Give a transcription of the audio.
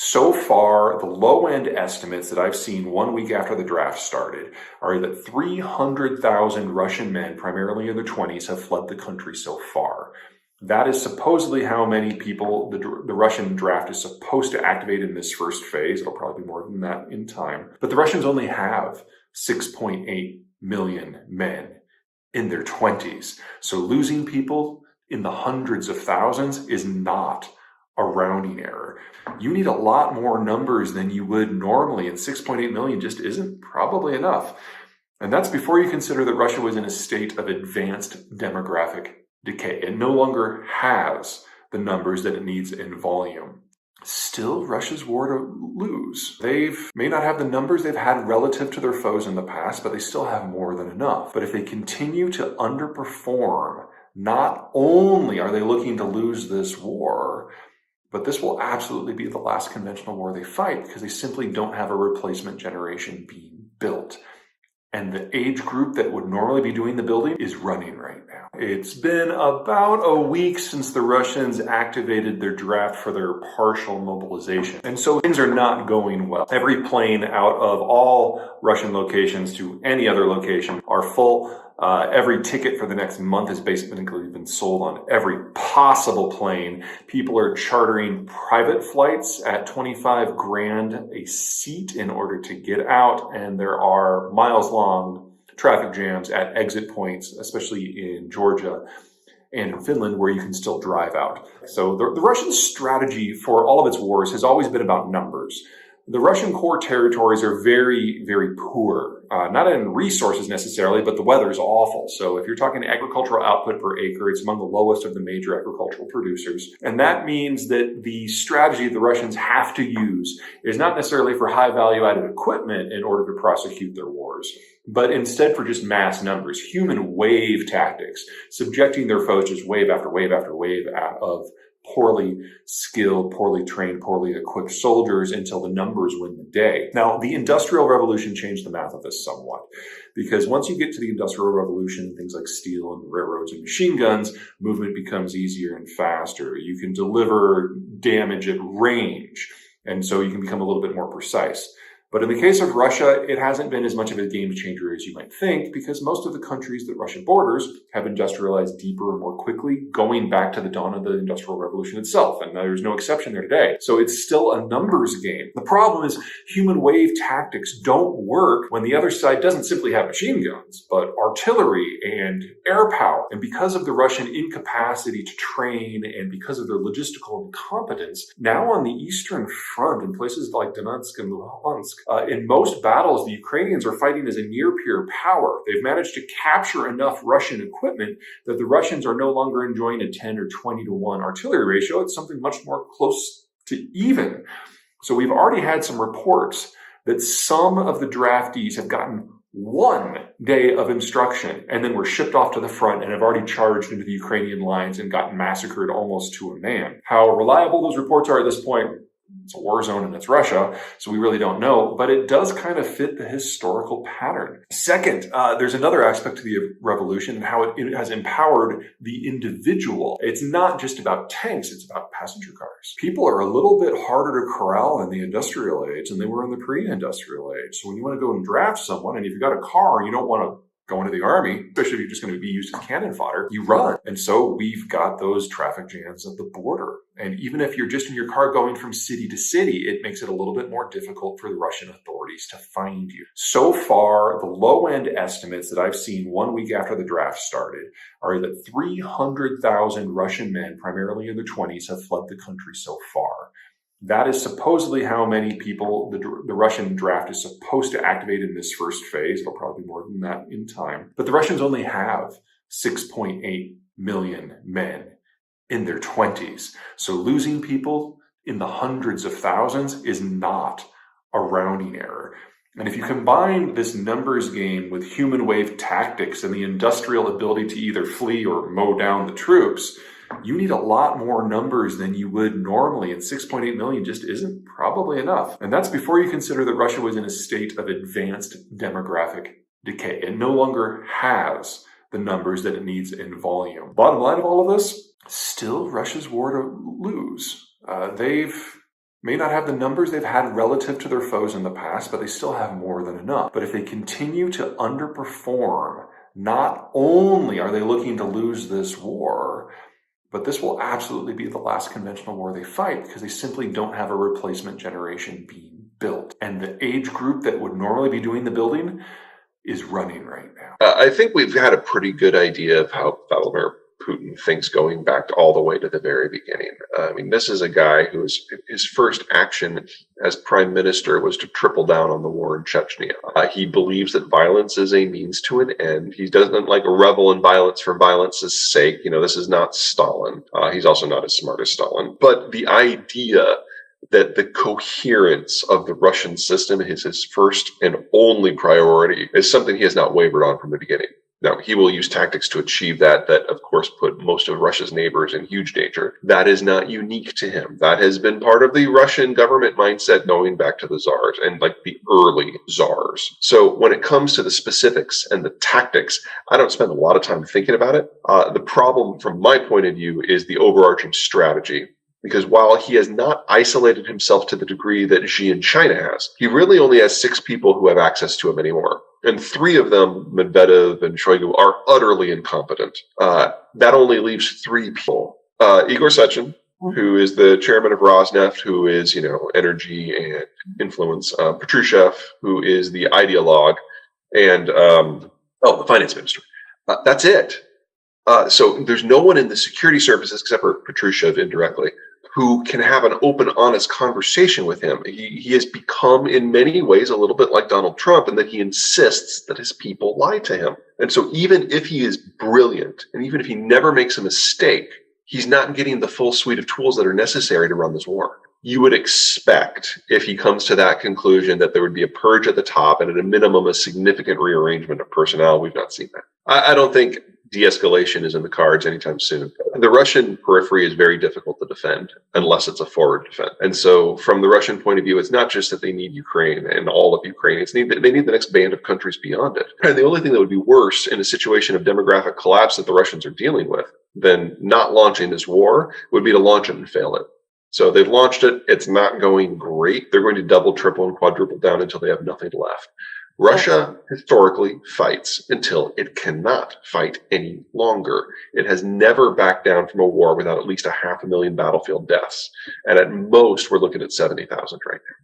So far, the low-end estimates that I've seen 1 week after the draft started are that 300,000 Russian men, primarily in their 20s, have fled the country so far. That is supposedly how many people the Russian draft is supposed to activate in this first phase. It'll probably be more than that in time. But the Russians only have 6.8 million men in their 20s. So losing people in the hundreds of thousands is not a rounding error. You need a lot more numbers than you would normally, and 6.8 million just isn't probably enough. And that's before you consider that Russia was in a state of advanced demographic decay. It no longer has the numbers that it needs in volume. Still, Russia's war to lose. They may not have the numbers they've had relative to their foes in the past, but they still have more than enough. But if they continue to underperform, not only are they looking to lose this war, but this will absolutely be the last conventional war they fight because they simply don't have a replacement generation being built. And the age group that would normally be doing the building is running right now. It's been about a week since the Russians activated their draft for their partial mobilization. And so things are not going well. Every plane out of all Russian locations to any other location are full. Every ticket for the next month has basically been sold on every possible plane. People are chartering private flights at 25 grand a seat in order to get out, and there are miles-long traffic jams at exit points, especially in Georgia and in Finland, where you can still drive out. So the Russian strategy for all of its wars has always been about numbers. The Russian core territories are very, very poor, not in resources necessarily, but the weather is awful. So if you're talking agricultural output per acre, it's among the lowest of the major agricultural producers. And that means that the strategy the Russians have to use is not necessarily for high value added equipment in order to prosecute their wars, but instead for just mass numbers, human wave tactics, subjecting their foes just wave after wave after wave of poorly skilled, poorly trained, poorly equipped soldiers until the numbers win the day. Now, the Industrial Revolution changed the math of this somewhat, because once you get to the Industrial Revolution, things like steel and railroads and machine guns, movement becomes easier and faster. You can deliver damage at range, and so you can become a little bit more precise. But in the case of Russia, it hasn't been as much of a game changer as you might think, because most of the countries that Russia borders have industrialized deeper and more quickly, going back to the dawn of the Industrial Revolution itself. And there's no exception there today. So it's still a numbers game. The problem is human wave tactics don't work when the other side doesn't simply have machine guns, but artillery and air power. And because of the Russian incapacity to train and because of their logistical incompetence, now on the Eastern Front, in places like Donetsk and Luhansk, in most battles, the Ukrainians are fighting as a near-peer power. They've managed to capture enough Russian equipment that the Russians are no longer enjoying a 10 or 20 to 1 artillery ratio. It's something much more close to even. So we've already had some reports that some of the draftees have gotten 1 day of instruction and then were shipped off to the front and have already charged into the Ukrainian lines and gotten massacred almost to a man. How reliable those reports are at this point, it's a war zone and it's Russia, so we really don't know, but it does kind of fit the historical pattern. Second, there's another aspect to the revolution and how it has empowered the individual. It's not just about tanks, it's about passenger cars. People are a little bit harder to corral in the industrial age than they were in the pre-industrial age. So when you want to go and draft someone, and if you've got a car and you don't want to go into the army, especially if you're just going to be used as cannon fodder, you run. And so we've got those traffic jams at the border. And even if you're just in your car going from city to city, it makes it a little bit more difficult for the Russian authorities to find you. So far, the low-end estimates that I've seen 1 week after the draft started are that 300,000 Russian men, primarily in their 20s, have fled the country so far. That is supposedly how many people the Russian draft is supposed to activate in this first phase. It'll probably be more than that in time. But the Russians only have 6.8 million men in their 20s. So losing people in the hundreds of thousands is not a rounding error. And if you combine this numbers game with human wave tactics and the industrial ability to either flee or mow down the troops, you need a lot more numbers than you would normally, and 6.8 million just isn't probably enough. And that's before you consider that Russia was in a state of advanced demographic decay. It no longer has the numbers that it needs in volume. Bottom line of all of this, still Russia's war to lose. They've May not have the numbers they've had relative to their foes in the past, but they still have more than enough. But if they continue to underperform, not only are they looking to lose this war, but this will absolutely be the last conventional war they fight because they simply don't have a replacement generation being built. And the age group that would normally be doing the building is running right now. I think we've had a pretty good idea of how Vladimir Putin thinks going back all the way to the very beginning. I mean, this is a guy whose his first action as prime minister was to triple down on the war in Chechnya. He believes that violence is a means to an end. He doesn't like revel in violence for violence's sake. You know, this is not Stalin. He's also not as smart as Stalin. But the idea that the coherence of the Russian system is his first and only priority is something he has not wavered on from the beginning. Now, he will use tactics to achieve that of course, put most of Russia's neighbors in huge danger. That is not unique to him. That has been part of the Russian government mindset going back to the czars and like the early czars. So when it comes to the specifics and the tactics, I don't spend a lot of time thinking about it. The problem from my point of view is the overarching strategy. Because while he has not isolated himself to the degree that Xi in China has, he really only has 6 people who have access to him anymore. And 3 of them, Medvedev and Shoigu, are utterly incompetent. That only leaves 3 people. Igor Sechin, who is the chairman of Rosneft, who is, energy and influence. Patrushev, who is the ideologue. And, the finance minister. That's it. So there's no one in the security services, except for Patrushev indirectly, who can have an open, honest conversation with him. He has become, in many ways, a little bit like Donald Trump in that he insists that his people lie to him. And so even if he is brilliant, and even if he never makes a mistake, he's not getting the full suite of tools that are necessary to run this war. You would expect, if he comes to that conclusion, that there would be a purge at the top and at a minimum a significant rearrangement of personnel. We've not seen that. I don't think de-escalation is in the cards anytime soon. The Russian periphery is very difficult to defend unless it's a forward defense. And so from the Russian point of view, it's not just that they need Ukraine and all of Ukraine. They need the next band of countries beyond it. And the only thing that would be worse in a situation of demographic collapse that the Russians are dealing with than not launching this war would be to launch it and fail it. So they've launched it. It's not going great. They're going to double, triple, and quadruple down until they have nothing left. Russia historically fights until it cannot fight any longer. It has never backed down from a war without at least 500,000 battlefield deaths. And at most, we're looking at 70,000 right now.